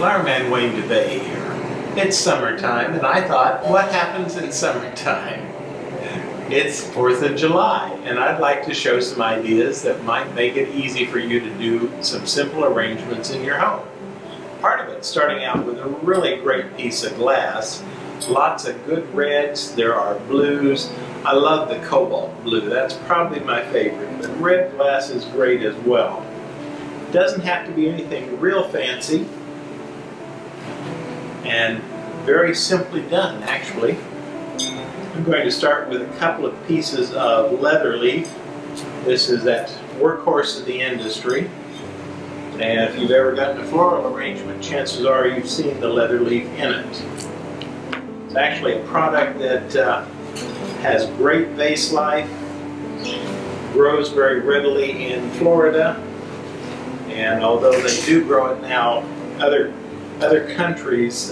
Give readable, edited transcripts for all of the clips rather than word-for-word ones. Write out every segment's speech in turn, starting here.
Flowerman Wayne DeBey here. It's summertime, and I thought, what happens in summertime? It's 4th of July, and I'd like to show some ideas that might make it easy for you to do some simple arrangements in your home. Part of it starting out with a really great piece of glass. Lots of good reds, there are blues. I love the cobalt blue, that's probably my favorite, but red glass is great as well. It doesn't have to be anything real fancy, and very simply done actually. I'm going to start with a couple of pieces of leather leaf. This is that workhorse of the industry. And if you've ever gotten a floral arrangement, chances are you've seen the leather leaf in it. It's actually a product that has great vase life, grows very readily in Florida, and although they do grow it now, other countries,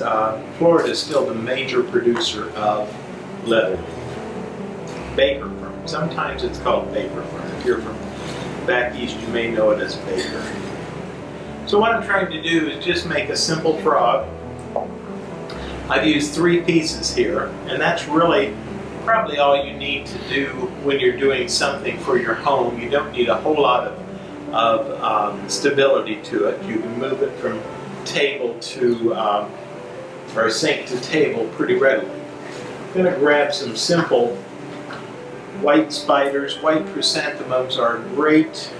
Florida is still the major producer of leather leaf. Baker fern. Sometimes it's called baker fern. If you're from back east, you may know it as baker. So what I'm trying to do is just make a simple frog. I've used 3 pieces here, and that's really probably all you need to do when you're doing something for your home. You don't need a whole lot of stability to it. You can move it from table to, or sink to table pretty readily. I'm going to grab some simple white spiders. White chrysanthemums are great,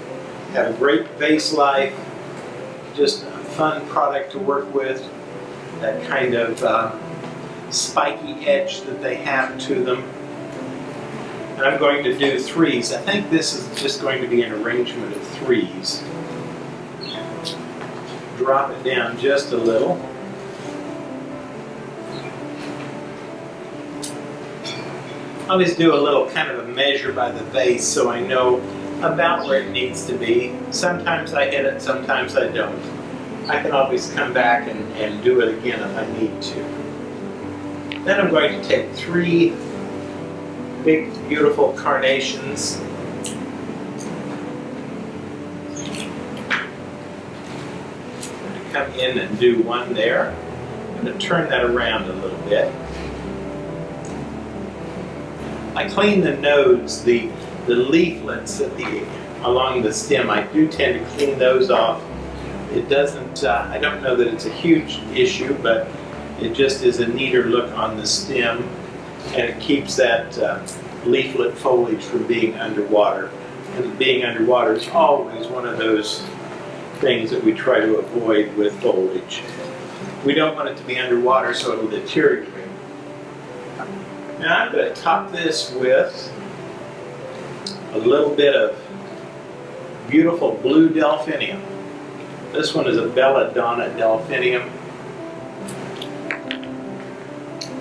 have a great vase life, just a fun product to work with. That kind of spiky edge that they have to them. And I'm going to do 3s. I think this is just going to be an arrangement of 3s. Drop it down just a little. I'll just do a little kind of a measure by the vase so I know about where it needs to be. Sometimes I hit it, sometimes I don't. I can always come back and do it again if I need to. Then I'm going to take 3 big, beautiful carnations. I'm going to come in and do 1 there. I'm going to turn that around a little bit. I clean the nodes, the leaflets along the stem. I do tend to clean those off. It doesn't, I don't know that it's a huge issue, but it just is a neater look on the stem, and it keeps that leaflet foliage from being underwater. And being underwater is always one of those things that we try to avoid with foliage. We don't want it to be underwater so it'll deteriorate. Now I'm going to top this with a little bit of beautiful blue delphinium. This one is a belladonna delphinium.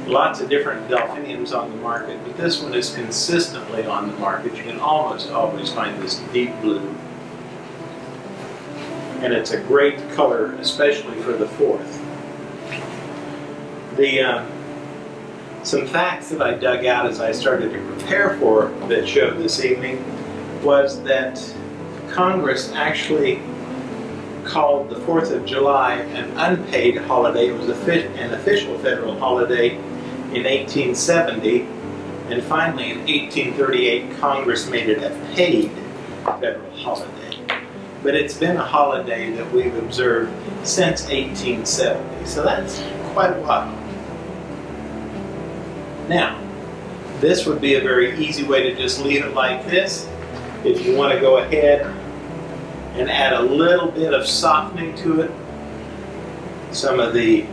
Lots of different delphiniums on the market, but this one is consistently on the market. You can almost always find this deep blue. And it's a great color, especially for the 4th. Some facts that I dug out as I started to prepare for the show this evening was that Congress actually called the 4th of July an unpaid holiday. It was an official federal holiday in 1870, and finally in 1838 Congress made it a paid federal holiday. But it's been a holiday that we've observed since 1870, so that's quite a while. Now, this would be a very easy way to just leave it like this. If you want to go ahead and add a little bit of softening to it, some of the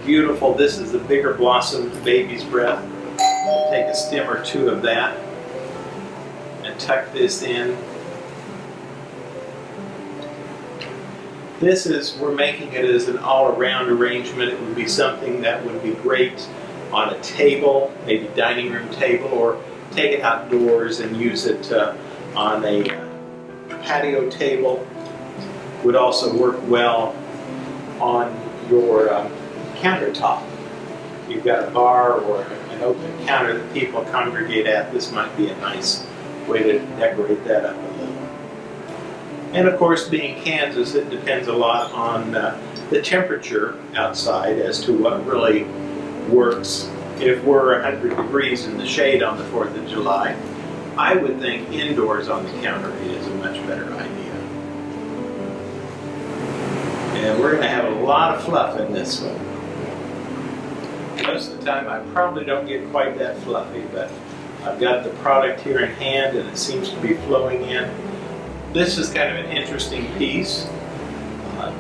beautiful, this is the bigger blossom, baby's breath. Take a stem or 2 of that and tuck this in. We're making it as an all-around arrangement. It would be something that would be great on a table, maybe dining room table, or take it outdoors and use it on a patio table. Would also work well on your countertop. If you've got a bar or an open counter that people congregate at, this might be a nice way to decorate that up a little. And of course, being Kansas, it depends a lot on the temperature outside as to what really works. If we're 100 degrees in the shade on the 4th of July, I would think indoors on the counter is a much better idea. And we're going to have a lot of fluff in this one. Most of the time I probably don't get quite that fluffy, but I've got the product here in hand and it seems to be flowing in. This is kind of an interesting piece,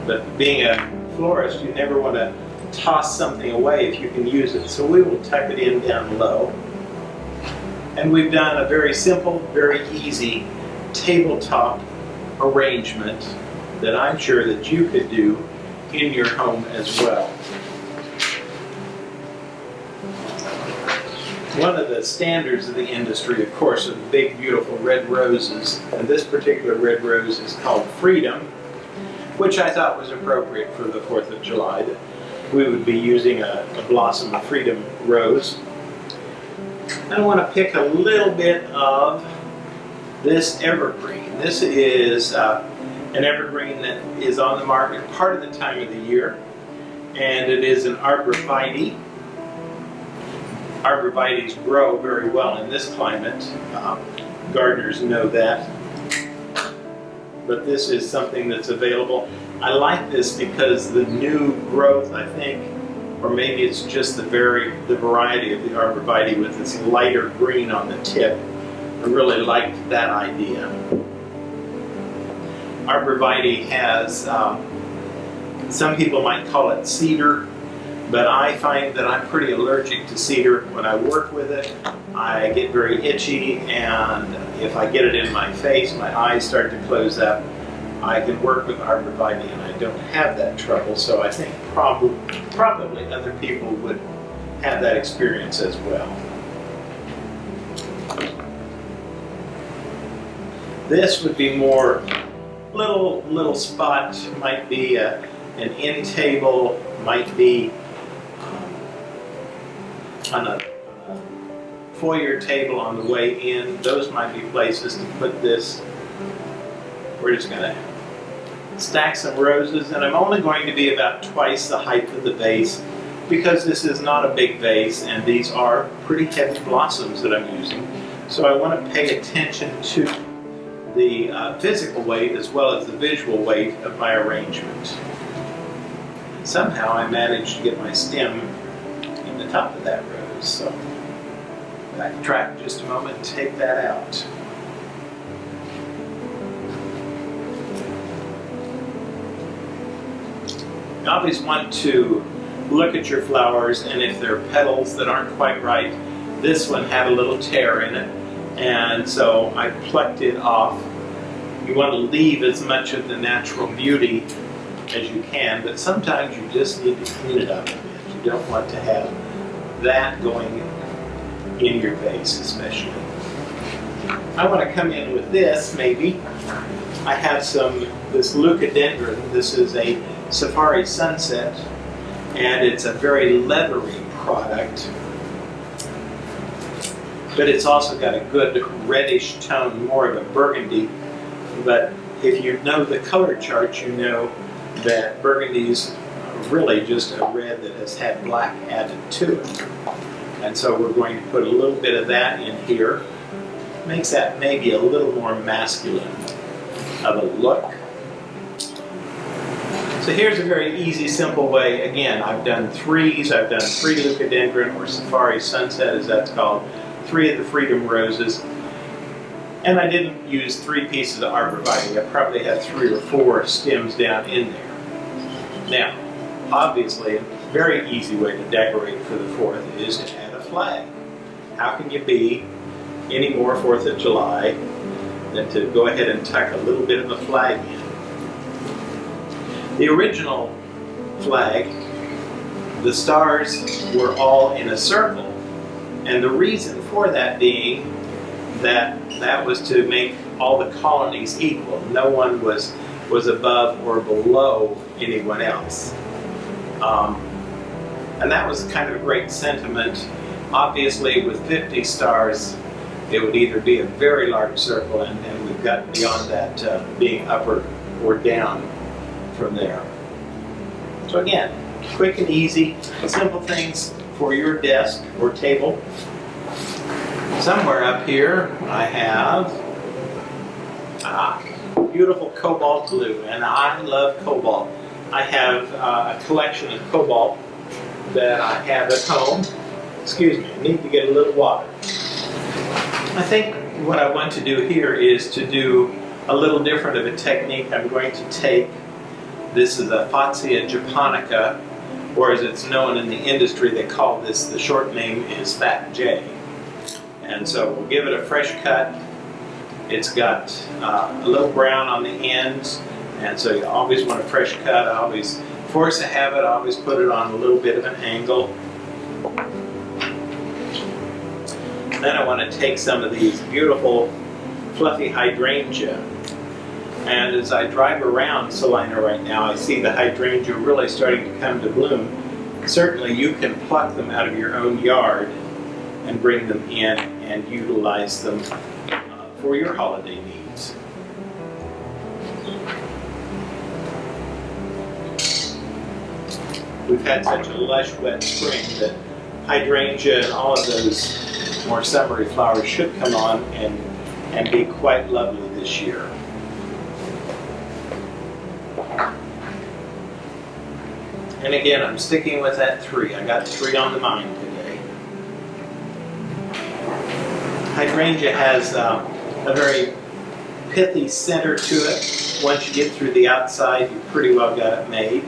but being a florist, you never want to toss something away if you can use it. So we will tuck it in down low. And we've done a very simple, very easy tabletop arrangement that I'm sure that you could do in your home as well. One of the standards of the industry, of course, are the big, beautiful red roses. And this particular red rose is called Freedom, which I thought was appropriate for the 4th of July. That we would be using a blossom of freedom rose. I want to pick a little bit of this evergreen. This is an evergreen that is on the market part of the time of the year, and it is an arborvitae. Arborvitaes grow very well in this climate. Gardeners know that. But this is something that's available. I like this because the new growth, I think, or maybe it's just the variety of the arborvitae with this lighter green on the tip. I really liked that idea. Arborvitae has, some people might call it cedar, but I find that I'm pretty allergic to cedar. When I work with it, I get very itchy, and if I get it in my face, my eyes start to close up. I can work with arborvitae and I don't have that trouble, so I think probably other people would have that experience as well. This would be more little spot, might be an end table, might be on a foyer table on the way in. Those might be places to put this. We're just going to stack some roses, and I'm only going to be about twice the height of the vase because this is not a big vase and these are pretty heavy blossoms that I'm using. So I want to pay attention to the physical weight as well as the visual weight of my arrangement. Somehow I managed to get my stem in the top of that rose, so backtrack just a moment and take that out. You always want to look at your flowers, and if there are petals that aren't quite right, this one had a little tear in it, and so I plucked it off. You want to leave as much of the natural beauty as you can, but sometimes you just need to clean it up a bit. You don't want to have that going in your vase especially. I want to come in with this maybe. I have this leucodendron. This is a Safari Sunset, and it's a very leathery product, but it's also got a good reddish tone, more of a burgundy. But if you know the color chart, you know that burgundy's really just a red that has had black added to it. And so we're going to put a little bit of that in here. Makes that maybe a little more masculine of a look. So here's a very easy, simple way. Again, I've done threes. I've done 3 leucodendron, or Safari Sunset as that's called, 3 of the Freedom Roses. And I didn't use 3 pieces of arborvitae. I probably had 3 or 4 stems down in there. Now, obviously, a very easy way to decorate for the 4th is to add a flag. How can you be any more 4th of July than to go ahead and tuck a little bit of a flag in? The original flag, the stars were all in a circle, and the reason for that being that was to make all the colonies equal. No one was above or below anyone else. And that was kind of a great sentiment. Obviously, with 50 stars, it would either be a very large circle, and we've got beyond that being up or down from there. So again, quick and easy, simple things for your desk or table. Somewhere up here I have beautiful cobalt blue, and I love cobalt. I have a collection of cobalt that I have at home. Excuse me, I need to get a little water. I think what I want to do here is to do a little different of a technique. I'm going to take, this is a Fatsia japonica, or as it's known in the industry, they call this, the short name is Fat J. And so we'll give it a fresh cut. It's got a little brown on the ends, and so you always want a fresh cut. I always force a habit, I always put it on a little bit of an angle. Then I want to take some of these beautiful fluffy hydrangea, and as I drive around Salina right now, I see the hydrangea really starting to come to bloom. Certainly you can pluck them out of your own yard and bring them in and utilize them for your holiday needs. We've had such a lush, wet spring that hydrangea and all of those more summery flowers should come on and be quite lovely this year. And again, I'm sticking with that 3. I got 3 on the mind today. Hydrangea has a very pithy center to it. Once you get through the outside, you pretty well got it made.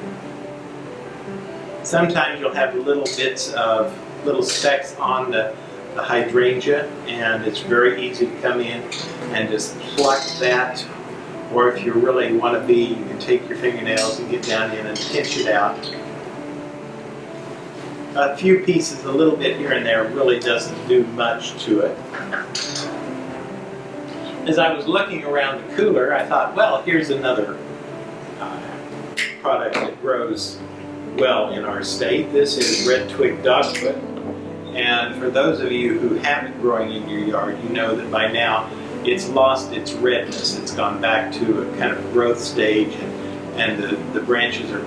Sometimes you'll have little bits of little specks on the hydrangea, and it's very easy to come in and just pluck that. Or if you really want to be, you can take your fingernails and get down in and pinch it out. A few pieces, a little bit here and there, really doesn't do much to it. As I was looking around the cooler, I thought, well, here's another product that grows well in our state. This is red twig dogwood. And for those of you who have it growing in your yard, you know that by now it's lost its redness. It's gone back to a kind of growth stage, and the branches are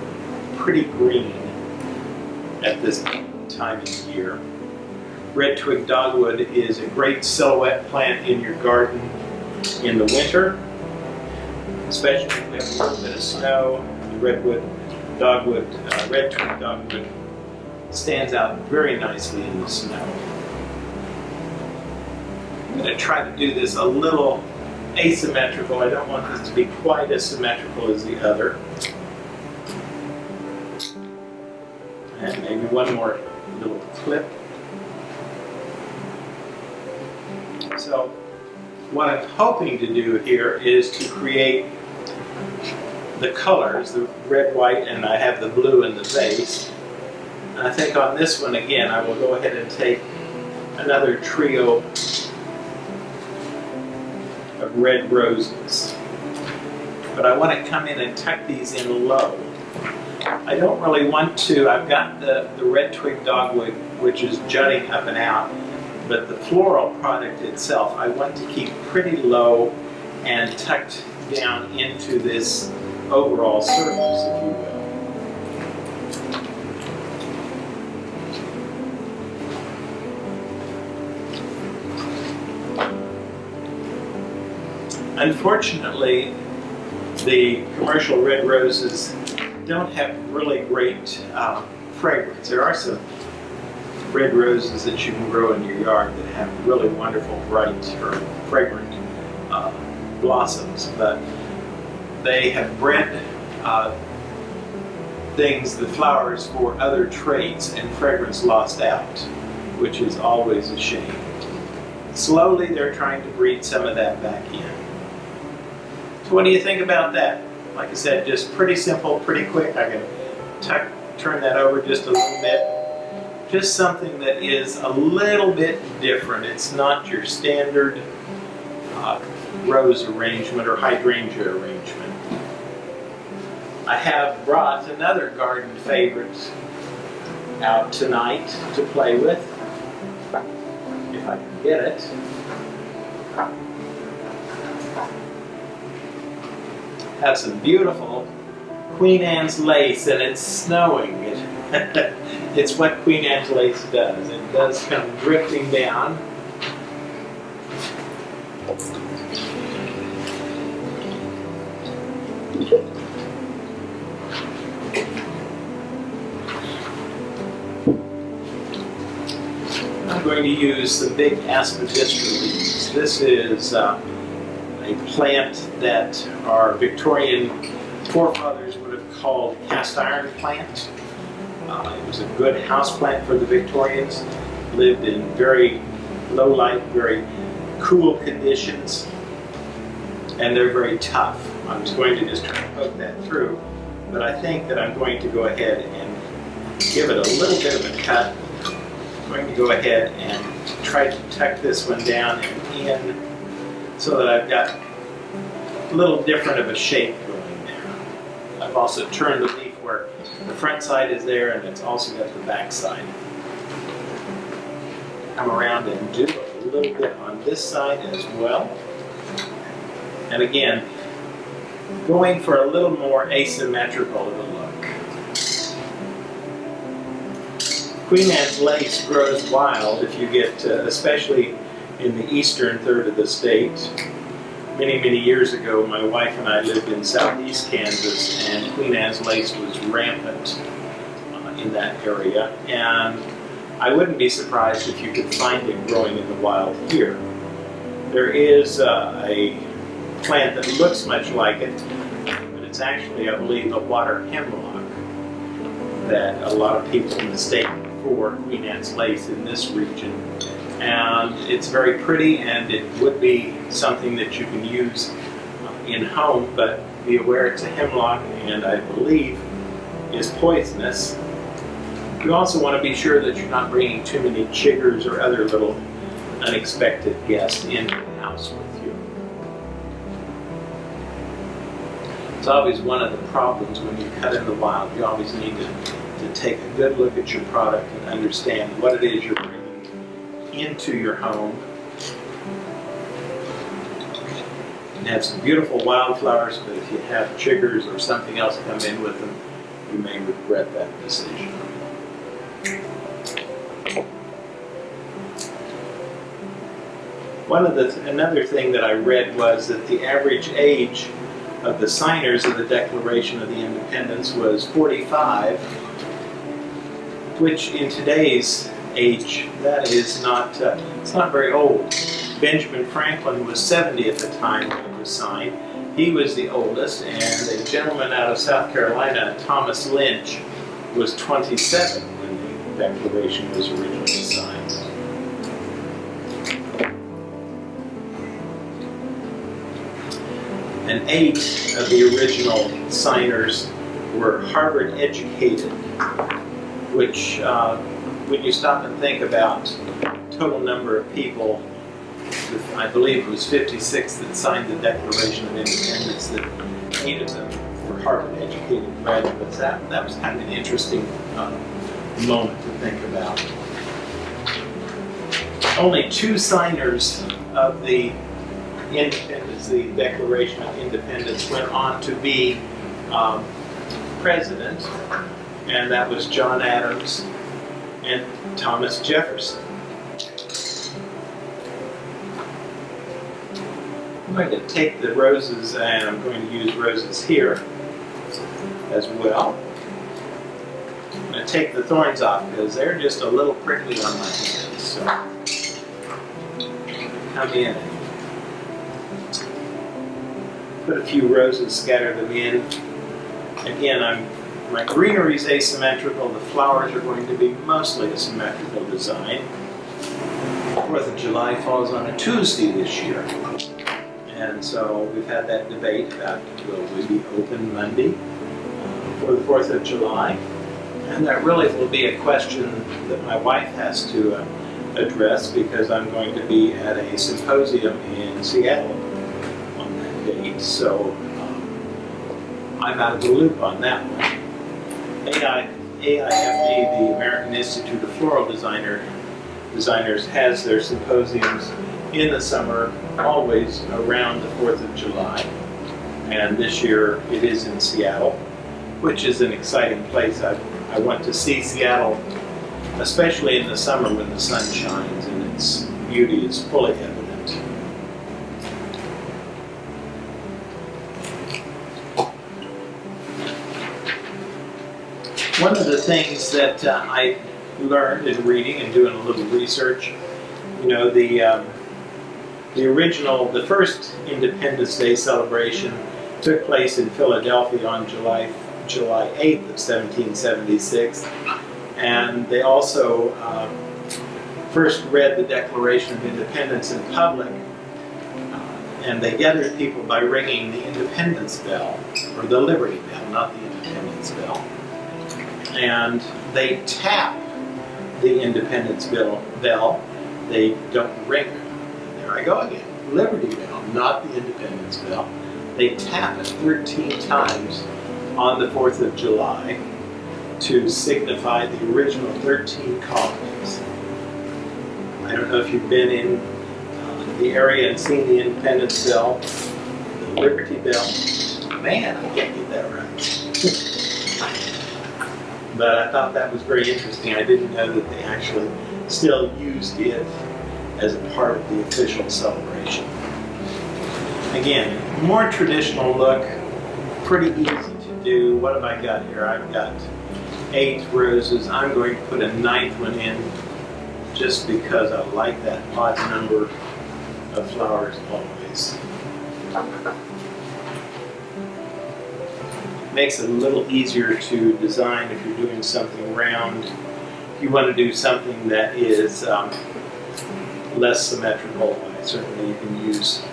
pretty green at this time of year. Red twig dogwood is a great silhouette plant in your garden in the winter, especially if we have a little bit of snow. The red twig dogwood stands out very nicely in the snow. I'm going to try to do this a little asymmetrical. I don't want this to be quite as symmetrical as the other. And maybe one more little clip. So what I'm hoping to do here is to create the colors, the red, white, and I have the blue in the base. And I think on this one, again, I will go ahead and take another trio of red roses. But I want to come in and tuck these in low. I don't really want to, I've got the red twig dogwood, which is jutting up and out, but the floral product itself, I want to keep pretty low and tucked down into this overall surface, if you will. Unfortunately, the commercial red roses don't have really great fragrance. There are some red roses that you can grow in your yard that have really wonderful, bright, or fragrant blossoms, but they have bred the flowers for other traits, and fragrance lost out, which is always a shame. Slowly they're trying to breed some of that back in. So what do you think about that? Like I said, just pretty simple, pretty quick. I can turn that over just a little bit. Just something that is a little bit different. It's not your standard rose arrangement or hydrangea arrangement. I have brought another garden favorite out tonight to play with, if I can get it. Have some beautiful Queen Anne's lace and it's snowing. It's what Queen Anne's lace does. It does come drifting down. I'm going to use the big aspidistra leaves. This is a plant that our Victorian forefathers would have called cast iron plant. It was a good house plant for the Victorians. Lived in very low light, very cool conditions, and they're very tough. I was going to just try to poke that through, but I think that I'm going to go ahead and give it a little bit of a cut. I'm going to go ahead and try to tuck this one down and in so that I've got a little different of a shape going there. I've also turned the leaf where the front side is there, and it's also got the back side. Come around and do a little bit on this side as well. And again, going for a little more asymmetrical of a look. Queen Anne's lace grows wild if you get, especially in the eastern third of the state. Many, many years ago, my wife and I lived in southeast Kansas, and Queen Anne's lace was rampant in that area. And I wouldn't be surprised if you could find it growing in the wild here. There is a plant that looks much like it, but it's actually, I believe, a water hemlock that a lot of people mistake for Queen Anne's lace in this region. And it's very pretty, and it would be something that you can use in home, but be aware it's a hemlock, and I believe is poisonous. You also want to be sure that you're not bringing too many chiggers or other little unexpected guests into the house with you. It's always one of the problems when you cut in the wild. You always need to take a good look at your product and understand what it is you're bringing into your home. You have some beautiful wildflowers, but if you have chiggers or something else come in with them, you may regret that decision. Another thing that I read was that the average age of the signers of the Declaration of the Independence was 45, which in today's age, that is not, it's not very old. Benjamin Franklin was 70 at the time it was signed. He was the oldest, and a gentleman out of South Carolina, Thomas Lynch, was 27 when the Declaration was originally signed. And 8 of the original signers were Harvard educated, which when you stop and think about total number of people, I believe it was 56 that signed the Declaration of Independence, that 8 of them were Harvard educated graduates. That was kind of an interesting moment to think about. Only 2 signers of the Independence, the Declaration of Independence, went on to be president, and that was John Adams and Thomas Jefferson. I'm going to take the roses, and I'm going to use roses here as well. I'm going to take the thorns off because they're just a little prickly on my hands. So come in. Put a few roses, scatter them in. Again, my greenery is asymmetrical. The flowers are going to be mostly a symmetrical design. 4th of July falls on a Tuesday this year. And so we've had that debate about will we be open Monday for the 4th of July. And that really will be a question that my wife has to address, because I'm going to be at a symposium in Seattle on that date. So I'm out of the loop on that one. AIFD, the American Institute of Floral Designers, has their symposiums in the summer, always around the 4th of July. And this year it is in Seattle. which is an exciting place. I want to see Seattle, especially in the summer when the sun shines and its beauty is fully evident. One of the things that I learned in reading and doing a little research, you know, the first Independence Day celebration took place in Philadelphia on July 8th of 1776, and they also first read the Declaration of Independence in public, and they gathered people by ringing the Independence Bell, or the Liberty Bell, not the Independence Bell. And they tap the Independence Bell. They don't ring it. And there I go again. Liberty Bell, not the Independence Bell. They tap it 13 times on the 4th of July to signify the original 13 colonies. I don't know if you've been in the area and seen the Independence Bell, the Liberty Bell. Man, I can't get that right. But I thought that was very interesting. I didn't know that they actually still used it as a part of the official celebration. Again, more traditional look, pretty easy to do. What have I got here? I've got 8 roses. I'm going to put a 9th one in just because I like that odd number of flowers always. Makes it a little easier to design if you're doing something round. If you want to do something that is less symmetrical, certainly you can use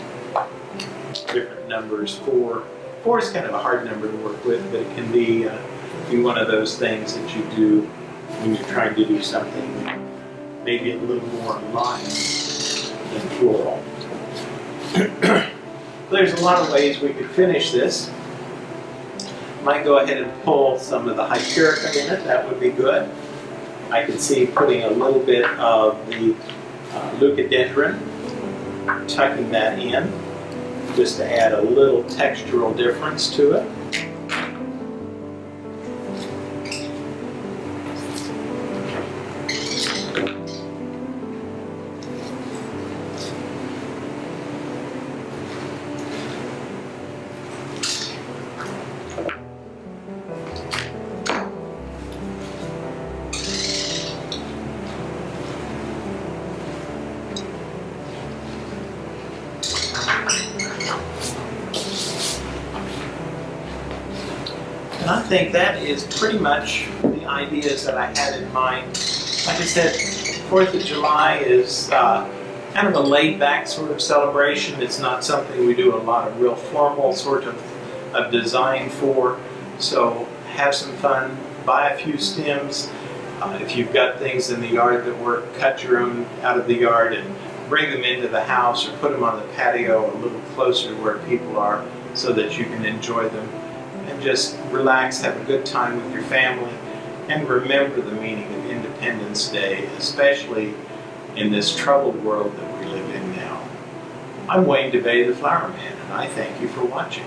different numbers. 4 is kind of a hard number to work with, but it can be one of those things that you do when you're trying to do something maybe a little more aligned than floral. There's a lot of ways we could finish this. Might go ahead and pull some of the Hypericum in it. That would be good. I could see putting a little bit of the Leucadendron, tucking that in, just to add a little textural difference to it. And I think that is pretty much the ideas that I had in mind. Like I said, 4th of July is kind of a laid-back sort of celebration. It's not something we do a lot of real formal sort of design for. So have some fun, buy a few stems. If you've got things in the yard that work, cut your own out of the yard and bring them into the house or put them on the patio a little closer to where people are so that you can enjoy them. And just relax, have a good time with your family, and remember the meaning of Independence Day, especially in this troubled world that we live in now. I'm DeBey, the Flower Man, and I thank you for watching.